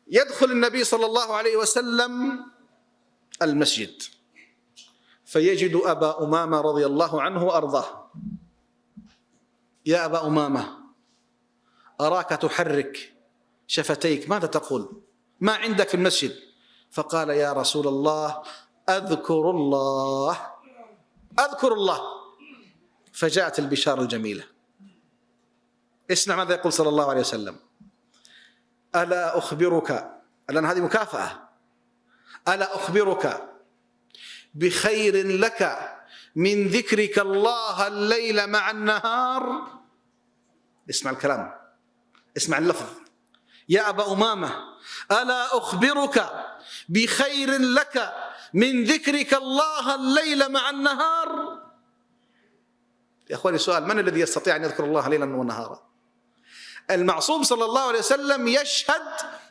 يدخل النبي صلى الله عليه وسلم المسجد فيجد أبا أمامة رضي الله عنه وأرضاه. يا أبا أمامة، أراك تحرك شفتيك، ماذا تقول؟ ما عندك في المسجد؟ فقال: يا رسول الله، أذكر الله أذكر الله. فجاءت البشارة الجميلة. اسمع ماذا يقول صلى الله عليه وسلم: ألا أخبرك، لأن هذه مكافأة، ألا أخبرك بخير لك من ذكرك الله الليل مع النهار؟ اسمع الكلام، اسمع اللفظ. يا أبا أمامة، ألا أخبرك بخير لك من ذكرك الله الليل مع النهار؟ يا أخواني سؤال: من الذي يستطيع أن يذكر الله ليلا ونهارا؟ المعصوم صلى الله عليه وسلم يشهد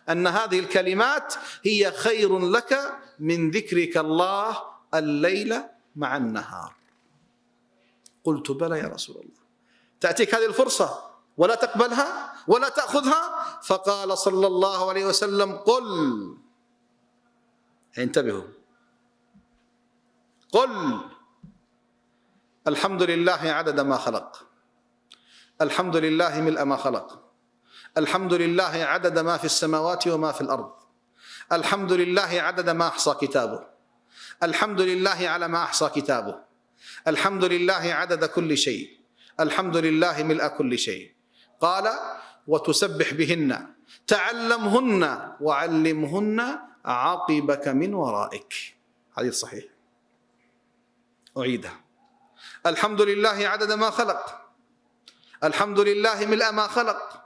أن هذه الكلمات هي خير لك من ذكرك الله الليل مع النهار. قلت: بلى يا رسول الله. تأتيك هذه الفرصة ولا تقبلها ولا تأخذها؟ فقال صلى الله عليه وسلم: قل، انتبهوا، قل الحمد لله عدد ما خلق، الحمد لله ملء ما خلق، الحمد لله عدد ما في السماوات وما في الأرض، الحمد لله عدد ما أحصى كتابه، الحمد لله على ما أحصى كتابه، الحمد لله عدد كل شيء، الحمد لله ملء كل شيء. قال: وتسبح بهن، تعلمهن وعلمهن عقبك من ورائك. حديث صحيح. أعيدها: الحمد لله عدد ما خلق، الحمد لله ملء ما خلق،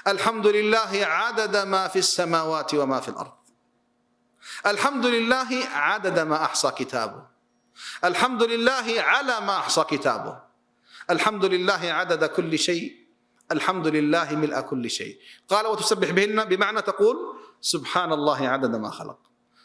الحمد لله عدد ما في السماوات وما في الأرض، الحمد لله عدد ما أحصى كتابه، الحمد لله على ما أحصى كتابه، الحمد لله عدد كل شيء، الحمد لله ملء كل شيء. قال: وتسبح بهن، بمعنى تقول سبحان الله عدد ما خلق،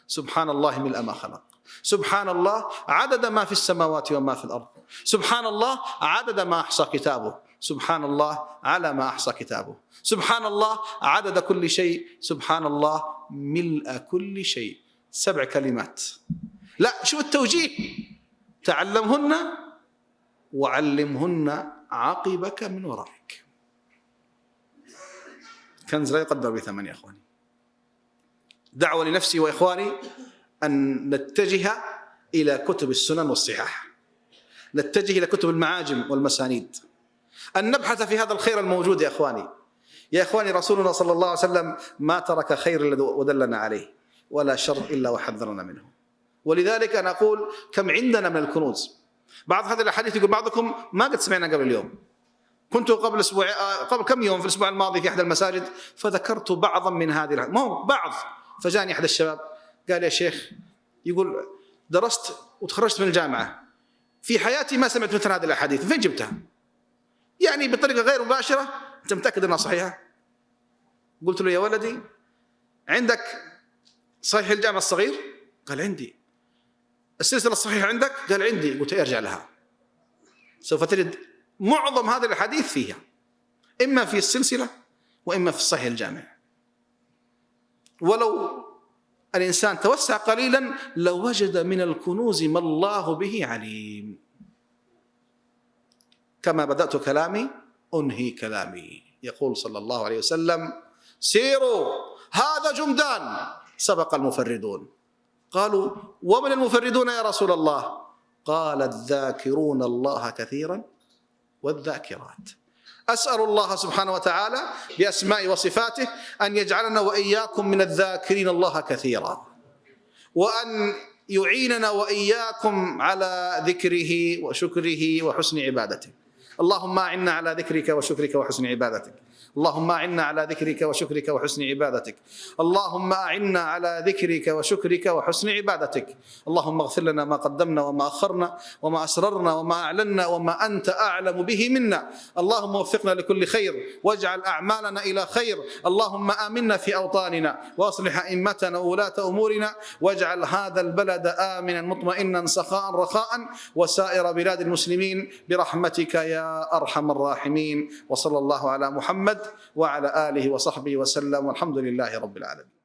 سبحان الله ملء ما خلق، سبحان الله عدد ما في السماوات وما في الأرض، سبحان الله عدد ما أحصى كتابه، سبحان الله على ما أحصى كتابه، سبحان الله عدد كل شيء، سبحان الله ملء كل شيء. 7 كلمات. لا، شو التوجيه: تعلمهن وعلمهن عقبك من ورائك. كنز لا يقدر بثمن يا أخواني. دعوة لنفسي وإخواني أن نتجه إلى كتب السنن والصحاح، نتجه إلى كتب المعاجم والمسانيد، أن نبحث في هذا الخير الموجود يا إخواني. يا إخواني، رسولنا صلى الله عليه وسلم ما ترك خير إلا ودلنا عليه، ولا شر إلا وحذرنا منه. ولذلك أنا أقول: كم عندنا من الكنوز. بعض هذه الأحاديث يقول بعضكم ما قد سمعنا قبل اليوم. كنت قبل كم يوم في الأسبوع الماضي في أحد المساجد فذكرت بعضا من هذه ما هو بعض. فجاني أحد الشباب قال: يا شيخ، يقول درست وتخرجت من الجامعة، في حياتي ما سمعت مثل هذه الأحاديث، فين جبتها؟ يعني بطريقة غير مباشرة، أنت متأكد أنها صحيحة؟ قلت له: يا ولدي، عندك صحيح الجامع الصغير؟ قال: عندي. السلسلة الصحيحة عندك؟ قال: عندي. قلت: ارجع لها، سوف تجد معظم هذه الأحاديث فيها، إما في السلسلة وإما في الصحيح الجامع. ولو الإنسان توسع قليلا لوجد من الكنوز ما الله به عليم. كما بدأت كلامي أنهي كلامي. يقول صلى الله عليه وسلم: سيروا هذا جمدان سبق المفردون. قالوا: ومن المفردون يا رسول الله؟ قال: الذاكرون الله كثيرا والذاكرات. أسأل الله سبحانه وتعالى بأسماء وصفاته أن يجعلنا وإياكم من الذاكرين الله كثيرا، وأن يعيننا وإياكم على ذكره وشكره وحسن عبادته. اللهم أعنا على ذكرك وشكرك وحسن عبادتك، اللهم أعنا على ذكرك وشكرك وحسن عبادتك، اللهم أعنا على ذكرك وشكرك وحسن عبادتك. اللهم اغفر لنا ما قدمنا وما أخرنا وما أسررنا وما أعلنا وما أنت أعلم به منا. اللهم وفقنا لكل خير واجعل أعمالنا إلى خير. اللهم آمنا في أوطاننا وأصلح أئمتنا وولاة أمورنا، واجعل هذا البلد آمنا مطمئنا سخاء رخاء وسائر بلاد المسلمين برحمتك يا أرحم الراحمين. وصلى الله على محمد وعلى آله وصحبه وسلم والحمد لله رب العالمين.